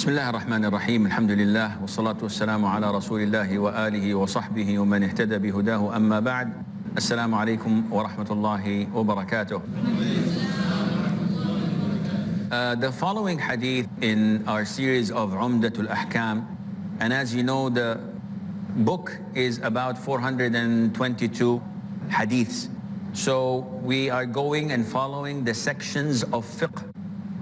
بسم الله الرحمن الرحيم الحمد لله والصلاة والسلام على رسول الله وآله وصحبه ومن اهتدى بهداه أما بعد السلام عليكم ورحمة الله وبركاته. The following hadith in our series of Umdatul Ahkam, and as you know, the book is about 422 hadiths. So we are going and following the sections of fiqh,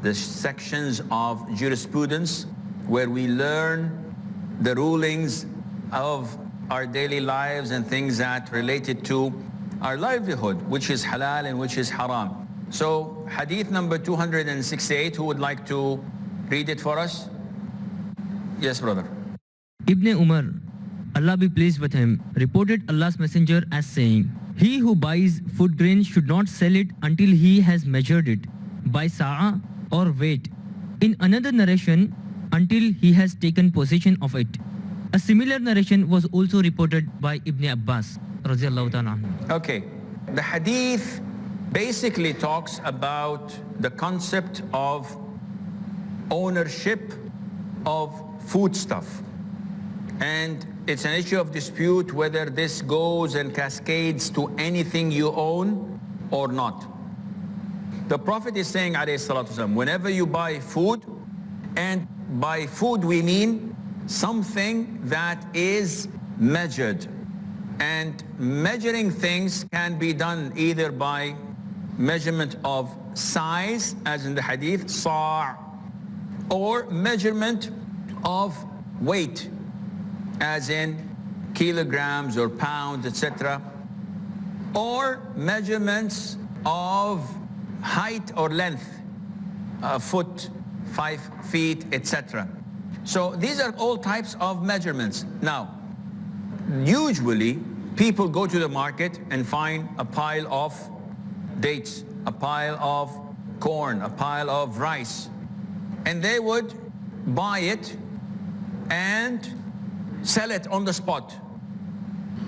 the sections of jurisprudence, where we learn the rulings of our daily lives and things that related to our livelihood, which is halal and which is haram. So hadith number 268, who would like to read it for us? Yes, brother. Ibn Umar, Allah be pleased with him, reported Allah's messenger as saying, "He who buys food grain should not sell it until he has measured it by sa'a or weight. In another narration, until he has taken possession of it." A similar narration was also reported by Ibn Abbas radiyallahu ta'ala anhu. Okay, the hadith basically talks about the concept of ownership of foodstuff. And it's an issue of dispute whether this goes and cascades to anything you own or not. The Prophet is saying, alayhi salatu wasalam, whenever you buy food, and by food we mean something that is measured. And measuring things can be done either by measurement of size, as in the hadith, sa', or measurement of weight, as in kilograms or pounds, etc. Or measurements of height or length, a foot, 5 feet, etc. So these are all types of measurements. Now, usually people go to the market and find a pile of dates, a pile of corn, a pile of rice, and they would buy it and sell it on the spot.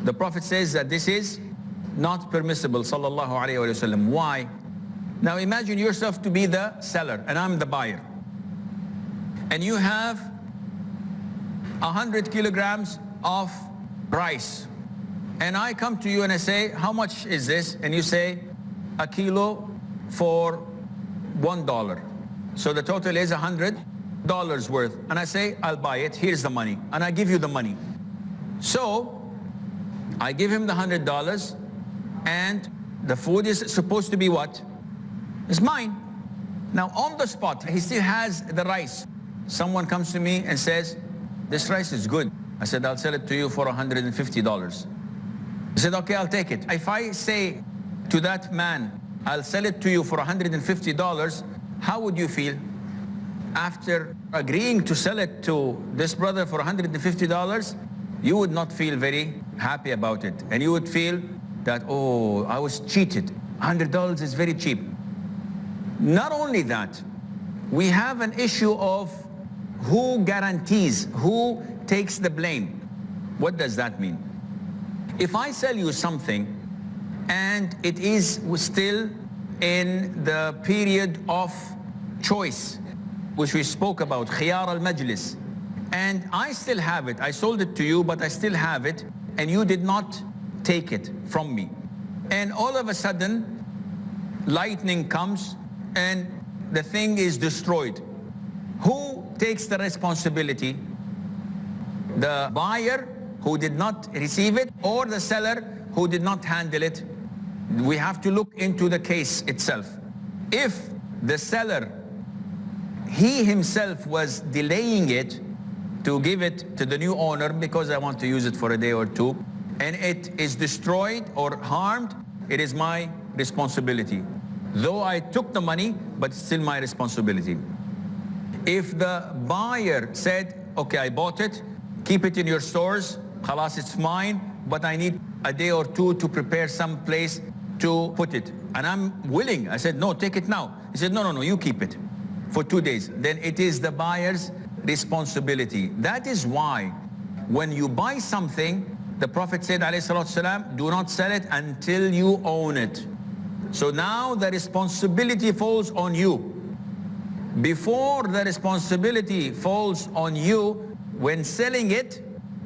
The Prophet says that this is not permissible, sallallahu alayhi wa sallam. Why? Now imagine yourself to be the seller and I'm the buyer. And you have 100 kilograms of rice. And I come to you and I say, how much is this? And you say, a kilo for $1. So the total is $100 worth. And I say, I'll buy it, here's the money. And I give you the money. So I give him the $100 and the food is supposed to be what? It's mine. Now on the spot, he still has the rice. Someone comes to me and says, this rice is good. I said, I'll sell it to you for $150. He said, okay, I'll take it. If I say to that man, I'll sell it to you for $150, how would you feel? After agreeing to sell it to this brother for $150, you would not feel very happy about it. And you would feel that, oh, I was cheated. $100 is very cheap. Not only that, we have an issue of who guarantees, who takes the blame. What does that mean? If I sell you something and it is still in the period of choice, which we spoke about, khiyar al-majlis, and I still have it, I sold it to you, but I still have it, and you did not take it from me. And all of a sudden, lightning comes and the thing is destroyed. Who takes the responsibility? The buyer who did not receive it, or the seller who did not handle it? We have to look into the case itself. If the seller, he himself was delaying it to give it to the new owner because I want to use it for a day or two, and it is destroyed or harmed, it is my responsibility. Though I took the money, but it's still my responsibility. If the buyer said, okay, I bought it, keep it in your stores, khalas, it's mine, but I need a day or two to prepare some place to put it. And I'm willing. I said, no, take it now. He said, no, you keep it for 2 days. Then it is the buyer's responsibility. That is why when you buy something, the Prophet said, alayhi salatu wasalam, do not sell it until you own it. So now the responsibility falls on you. before the responsibility falls on you when selling it,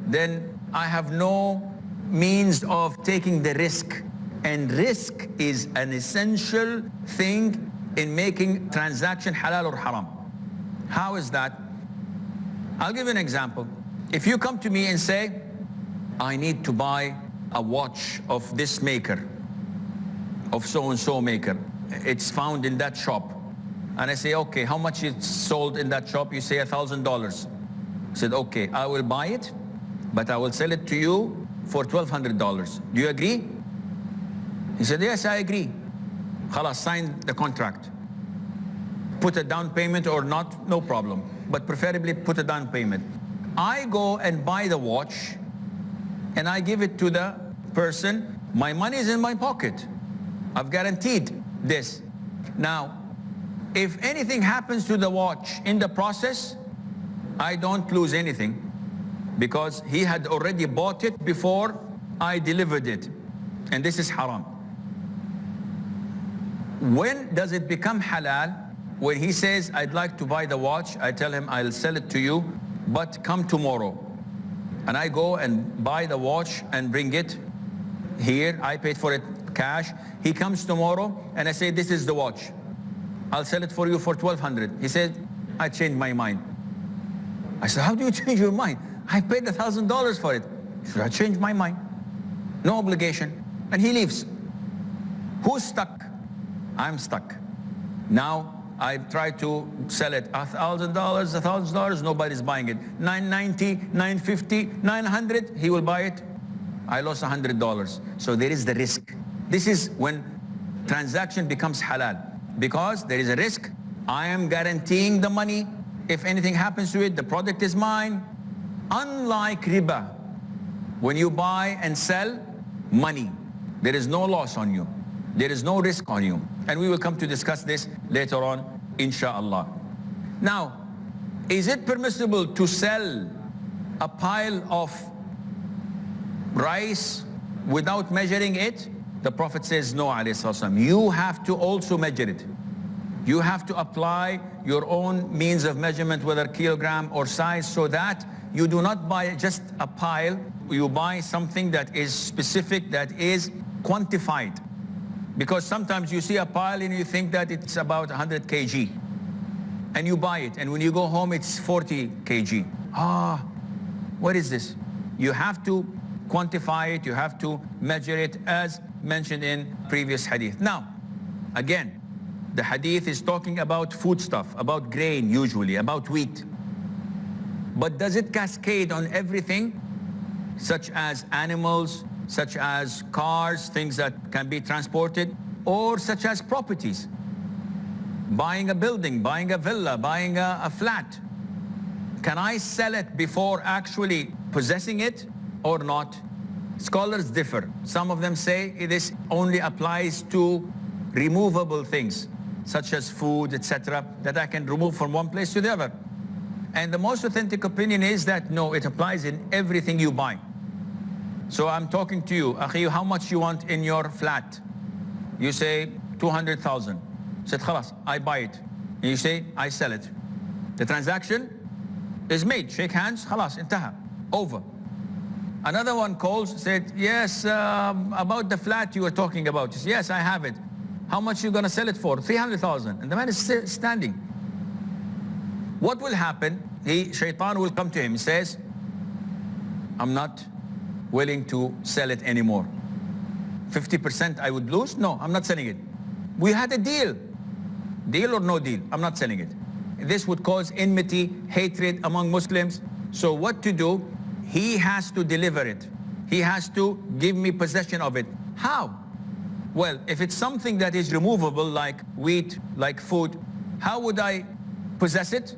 then I have no means of taking the risk. And risk is an essential thing in making transaction halal or haram. How is that? I'll give you an example. If you come to me and say, I need to buy a watch of this maker, of so-and-so maker. It's found in that shop. And I say, okay, how much it's sold in that shop? You say $1,000. I said, okay, I will buy it, but I will sell it to you for $1,200. Do you agree? He said, yes, I agree. Khalas, sign the contract. Put a down payment or not, no problem. But preferably put a down payment. I go and buy the watch and I give it to the person. My money is in my pocket. I've guaranteed this. Now, if anything happens to the watch in the process, I don't lose anything because he had already bought it before I delivered it. And this is haram. When does it become halal? When he says, I'd like to buy the watch, I tell him, I'll sell it to you, but come tomorrow. And I go and buy the watch and bring it here. I paid for it cash. He comes tomorrow and I say, this is the watch. I'll sell it for you for $1,200. He said, I changed my mind. I said, how do you change your mind? I paid $1,000 for it. Should I change my mind? No obligation. And he leaves. Who's stuck? I'm stuck. Now, I try to sell it $1,000, nobody's buying it. $990, $950, $900, he will buy it. I lost $100. So there is the risk. This is when transaction becomes halal. Because there is a risk. I am guaranteeing the money. If anything happens to it, the product is mine. Unlike riba, when you buy and sell money, there is no loss on you. There is no risk on you. And we will come to discuss this later on, inshallah. Now, is it permissible to sell a pile of rice without measuring it? The Prophet says no, alayhi salam. You have to also measure it. You have to apply your own means of measurement, whether kilogram or size, so that you do not buy just a pile. You buy something that is specific, that is quantified. Because sometimes you see a pile and you think that it's about 100 kg. And you buy it, and when you go home, it's 40 kg. What is this? You have to quantify it, you have to measure it as mentioned in previous hadith. Now, again, the hadith is talking about food stuff, about grain usually, about wheat. But does it cascade on everything, such as animals, such as cars, things that can be transported, or such as properties? Buying a building, buying a villa, buying a flat. Can I sell it before actually possessing it or not? Scholars differ. Some of them say this only applies to removable things, such as food, etc., that I can remove from one place to the other. And the most authentic opinion is that no, it applies in everything you buy. So I'm talking to you, Akhi, how much you want in your flat? You say 200,000. Said, khalas, I buy it. And you say, I sell it. The transaction is made. Shake hands, khalas, intaha, over. Another one calls, said, yes, about the flat you were talking about. He said, yes, I have it. How much are you going to sell it for? 300,000. And the man is still standing. What will happen? Shaitan will come to him. He says, I'm not willing to sell it anymore. 50% I would lose? No, I'm not selling it. We had a deal. Deal or no deal? I'm not selling it. This would cause enmity, hatred among Muslims. So what to do? He has to deliver it. He has to give me possession of it. How? Well, if it's something that is removable, like wheat, like food, how would I possess it?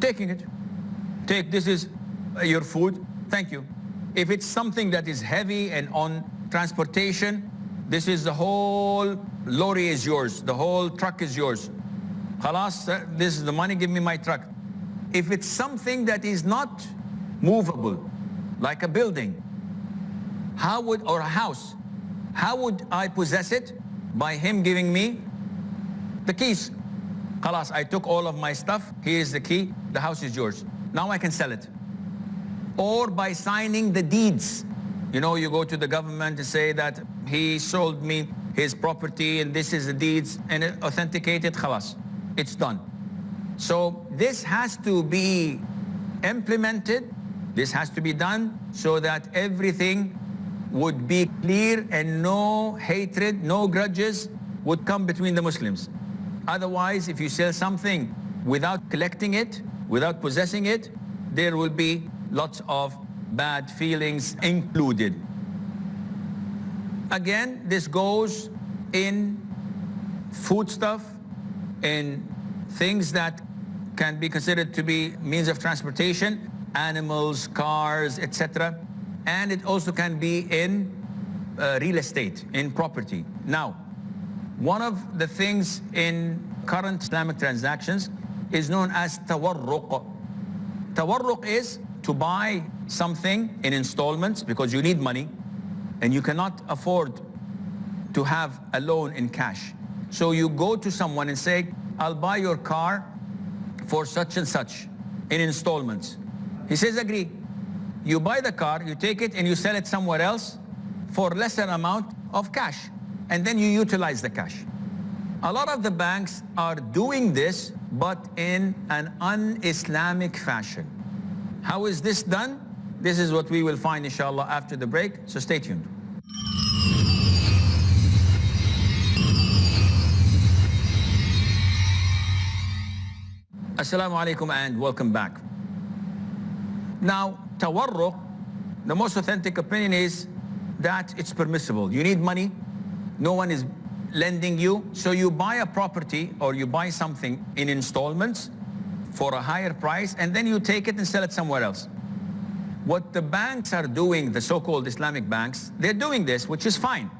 Taking it. Take, this is your food. Thank you. If it's something that is heavy and on transportation, this is the whole lorry is yours. The whole truck is yours. Khalas, this is the money, give me my truck. If it's something that is not movable, like a building, or a house, how would I possess it? By him giving me the keys. Khalas, I took all of my stuff. Here is the key. The house is yours. Now I can sell it. Or by signing the deeds. You know, you go to the government and say that he sold me his property and this is the deeds, and it authenticated, khalas, it's done. So this has to be implemented. This has to be done so that everything would be clear and no hatred, no grudges would come between the Muslims. Otherwise, if you sell something without collecting it, without possessing it, there will be lots of bad feelings included. Again, this goes in foodstuff, in things that can be considered to be means of transportation, animals, cars, etc. And it also can be in real estate, in property. Now, one of the things in current Islamic transactions is known as tawarruq. Tawarruq is to buy something in installments because you need money and you cannot afford to have a loan in cash. So you go to someone and say, I'll buy your car for such and such in installments. He says, agree. You buy the car, you take it and you sell it somewhere else for lesser amount of cash. And then you utilize the cash. A lot of the banks are doing this, but in an un-Islamic fashion. How is this done? This is what we will find, inshallah, after the break. So stay tuned. Assalamu alaikum and welcome back. Now, tawarruq, the most authentic opinion is that it's permissible. You need money, no one is lending you, so you buy a property or you buy something in installments for a higher price and then you take it and sell it somewhere else. What the banks are doing, the so-called Islamic banks, they're doing this, which is fine.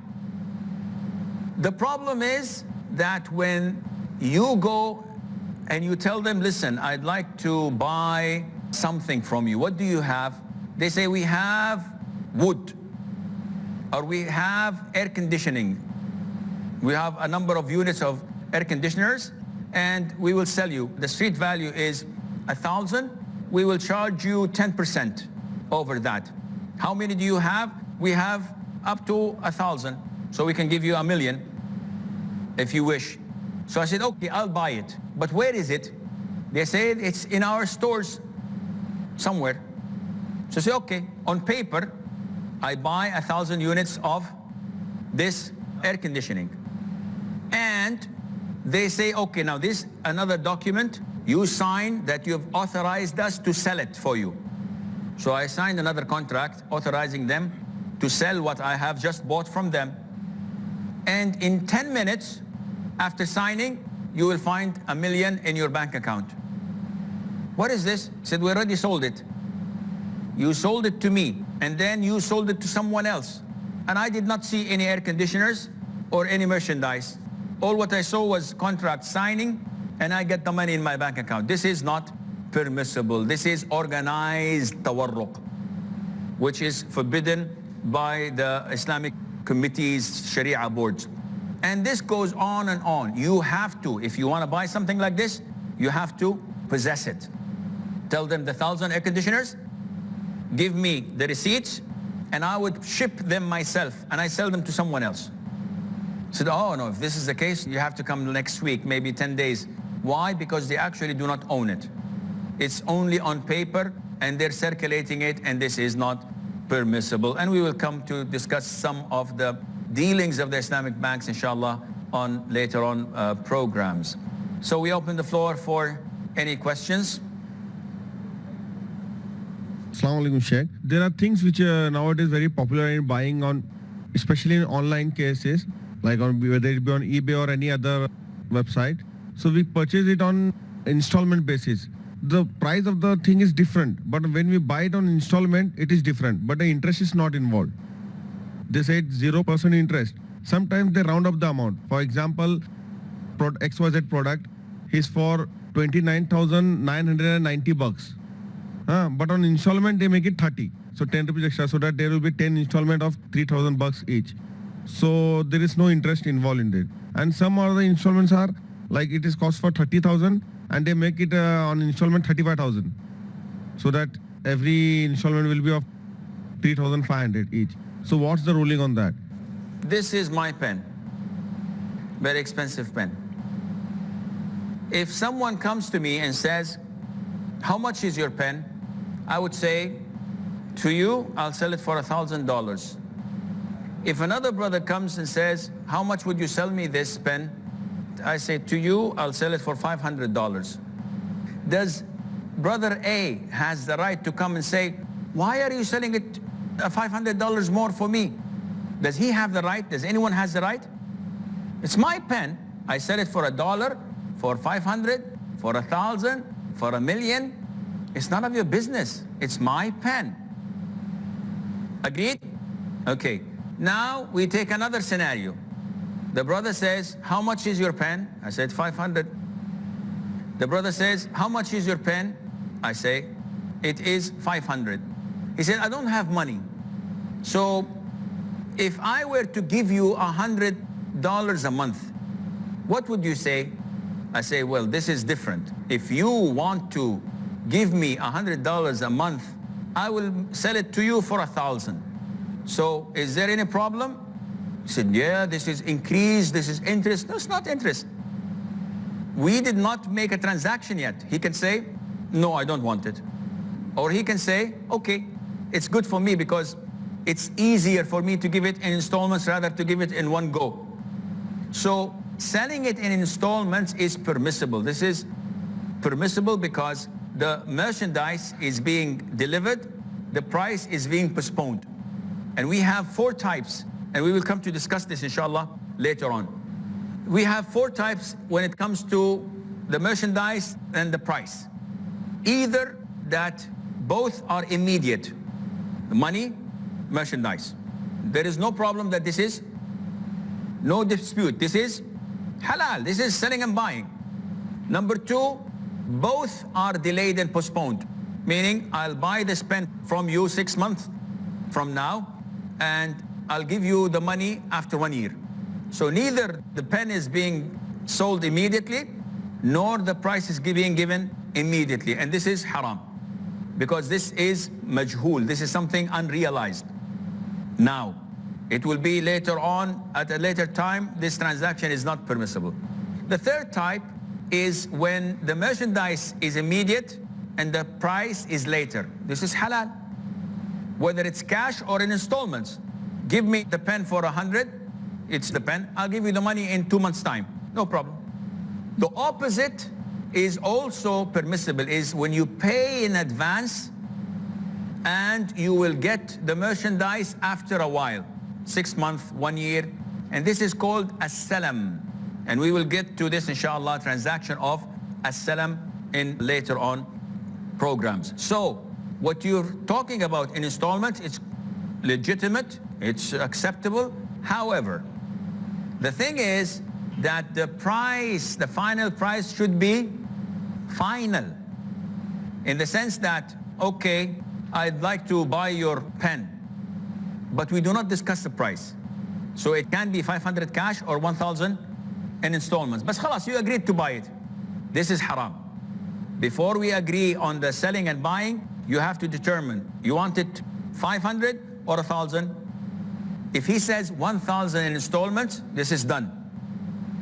The problem is that when you go and you tell them, listen, I'd like to buy something from you. What do you have? They say, we have wood, or we have air conditioning. We have a number of units of air conditioners, and we will sell you. The street value is 1,000. We will charge you 10% over that. How many do you have? We have up to 1,000. So we can give you 1,000,000 if you wish. So I said, okay, I'll buy it. But where is it? They said it's in our stores somewhere. So I said, okay, on paper, I buy 1,000 units of this air conditioning. And they say, okay, now this another document, you sign that you've authorized us to sell it for you. So I signed another contract authorizing them to sell what I have just bought from them. And in 10 minutes after signing, you will find 1,000,000 in your bank account. What is this? I said, we already sold it. You sold it to me, and then you sold it to someone else. And I did not see any air conditioners or any merchandise. All what I saw was contract signing, and I get the money in my bank account. This is not permissible. This is organized tawarruq, which is forbidden by the Islamic committees, Sharia boards. And this goes on and on. You have to, if you want to buy something like this, you have to possess it. Tell them the 1,000 air conditioners, give me the receipts, and I would ship them myself, and I sell them to someone else. Said, oh no, if this is the case, you have to come next week, maybe 10 days. Why? Because they actually do not own it. It's only on paper, and they're circulating it, and this is not permissible. And we will come to discuss some of the dealings of the Islamic banks, inshallah, on later on programs. So we open the floor for any questions. Assalamu alaikum, Sheikh. There are things which are nowadays very popular in buying on, especially in online cases, like on whether it be on eBay or any other website. So we purchase it on installment basis. The price of the thing is different, but when we buy it on installment, it is different, but the interest is not involved. They say 0% interest. Sometimes they round up the amount. For example, XYZ product is for 29,990 bucks. But on installment, they make it 30. So 10 rupees extra, so that there will be 10 installment of 3,000 bucks each. So there is no interest involved in it. And some other installments are like it is cost for 30,000 and they make it on installment 35,000. So that every installment will be of 3,500 each. So what's the ruling on that? This is my pen. Very expensive pen. If someone comes to me and says, how much is your pen? I would say, to you, I'll sell it for $1,000. If another brother comes and says, how much would you sell me this pen? I say, to you, I'll sell it for $500. Does brother A has the right to come and say, why are you selling it $500 more for me? Does he have the right? Does anyone has the right? It's my pen. I sell it for $1, for 500, for 1,000, for 1,000,000. It's none of your business. It's my pen. Agreed? Okay. Now we take another scenario. The brother says, how much is your pen? I said 500. The brother says, how much is your pen? I say, it is 500. He said, I don't have money. So if I were to give you $100 a month, what would you say? I say, well, this is different. If you want to give me $100 a month, I will sell it to you for 1,000. So is there any problem? He said, yeah, this is increase, this is interest. No, it's not interest. We did not make a transaction yet. He can say, no, I don't want it. Or he can say, okay, it's good for me because it's easier for me to give it in installments rather to give it in one go. So selling it in installments is permissible. This is permissible because the merchandise is being delivered, the price is being postponed. And we have 4 types, and we will come to discuss this inshallah later on. We have 4 types when it comes to the merchandise and the price. Either that both are immediate, money, merchandise. There is no problem that this is, no dispute. This is halal, this is selling and buying. Number 2, both are delayed and postponed, meaning I'll buy this pen from you 6 months from now, and I'll give you the money after 1 year. So neither the pen is being sold immediately, nor the price is being given immediately. And this is haram, because this is majhul. This is something unrealized. Now, it will be later on, at a later time, this transaction is not permissible. The third type is when the merchandise is immediate and the price is later. This is halal. Whether it's cash or in installments. Give me the pen for 100, it's the pen. I'll give you the money in 2 months' time. No problem. The opposite is also permissible, is when you pay in advance and you will get the merchandise after a while, 6 months, 1 year. And this is called as-salam. And we will get to this, inshallah, transaction of as-salam in later on programs. So what you're talking about in installments, it's legitimate, it's acceptable. However, the thing is that the price, the final price should be final, in the sense that, okay, I'd like to buy your pen, but we do not discuss the price. So it can be 500 cash or 1,000 in installments. But khalas, you agreed to buy it. This is haram. Before we agree on the selling and buying, you have to determine, you want it 500 or 1,000? If he says 1,000 in installments, this is done.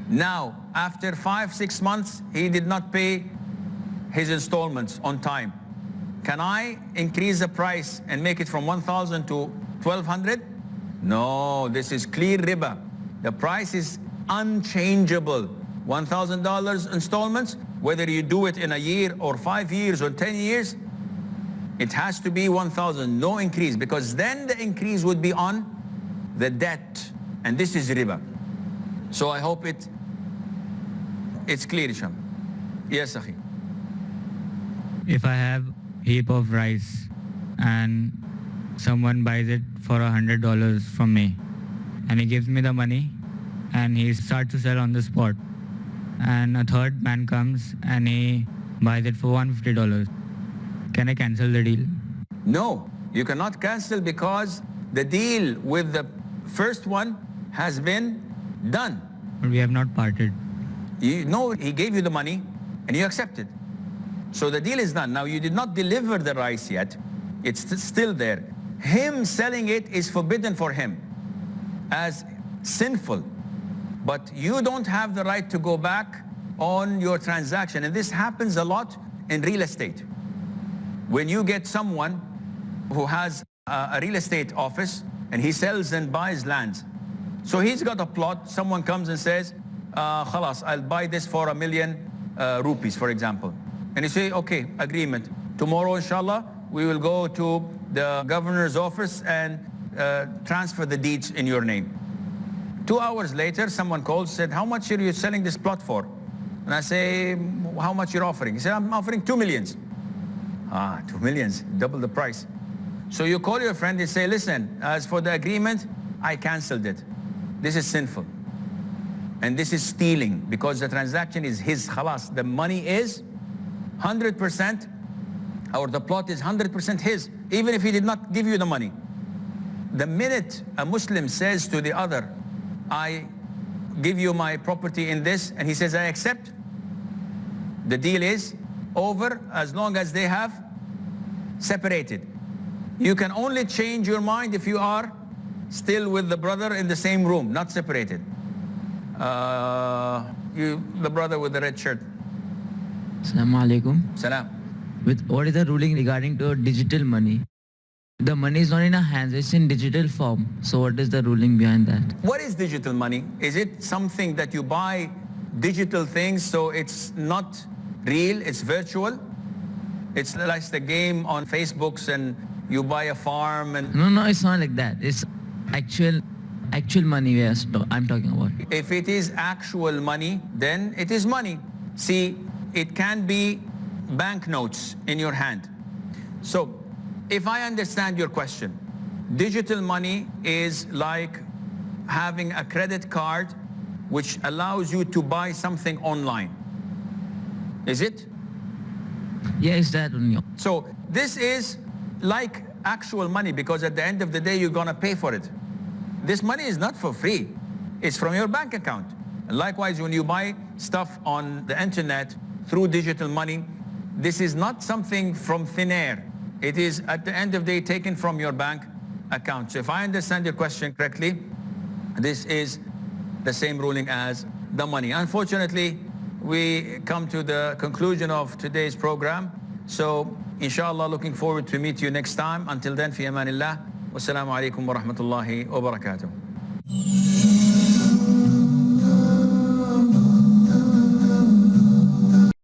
Now, after 5-6 months, he did not pay his installments on time. Can I increase the price and make it from 1,000 to 1,200? No, this is clear riba. The price is unchangeable. $1,000 installments, whether you do it in a year or 5 years or 10 years, it has to be 1,000, no increase, because then the increase would be on the debt, and this is riba. So I hope it's clear, Isham. Yes, Akhi. If I have heap of rice and someone buys it for $100 from me, and he gives me the money and he starts to sell on the spot, and a third man comes and he buys it for $150, can I cancel the deal? No, you cannot cancel, because the deal with the first one has been done. But we have not parted. You know he gave you the money and you accepted. So the deal is done. Now you did not deliver the rice yet. It's still there. Him selling it is forbidden for him as sinful. But you don't have the right to go back on your transaction. And this happens a lot in real estate. When you get someone who has a real estate office and he sells and buys lands. So he's got a plot, someone comes and says, khalas, I'll buy this for 1 million rupees, for example. And you say, okay, agreement. Tomorrow, inshallah, we will go to the governor's office and transfer the deeds in your name. 2 hours later, someone calls, said, how much are you selling this plot for? And I say, how much you're offering? He said, I'm offering 2 millions. 2 millions, double the price. So you call your friend and say, listen, as for the agreement, I canceled it. This is sinful. And this is stealing because the transaction is his, khalas. The money is 100%, or the plot is 100% his, even if he did not give you the money. The minute a Muslim says to the other, I give you my property in this, and he says, I accept, the deal is over as long as they have separated. You can only change your mind if you are still with the brother in the same room, not separated. The brother with the red shirt. Assalamu alaikum. Salam. What is the ruling regarding to digital money? The money is not in our hands, it's in digital form. So what is the ruling behind that? What is digital money? Is it something that you buy digital things so it's not real, it's virtual? It's like the game on Facebooks and you buy a farm and... No, it's not like that. It's actual money I'm talking about. If it is actual money, then it is money. See, it can be banknotes in your hand. So, if I understand your question, digital money is like having a credit card which allows you to buy something online. Is it? Yeah, it's that only. So this is like actual money because at the end of the day, you're gonna pay for it. This money is not for free. It's from your bank account. And likewise, when you buy stuff on the internet through digital money, this is not something from thin air. It is at the end of the day taken from your bank account. So if I understand your question correctly, this is the same ruling as the money. Unfortunately, we come to the conclusion of today's program. So inshallah, looking forward to meet you next time. Until then, fi amanillah. Wassalamu alaikum wa rahmatullahi wa barakatuh.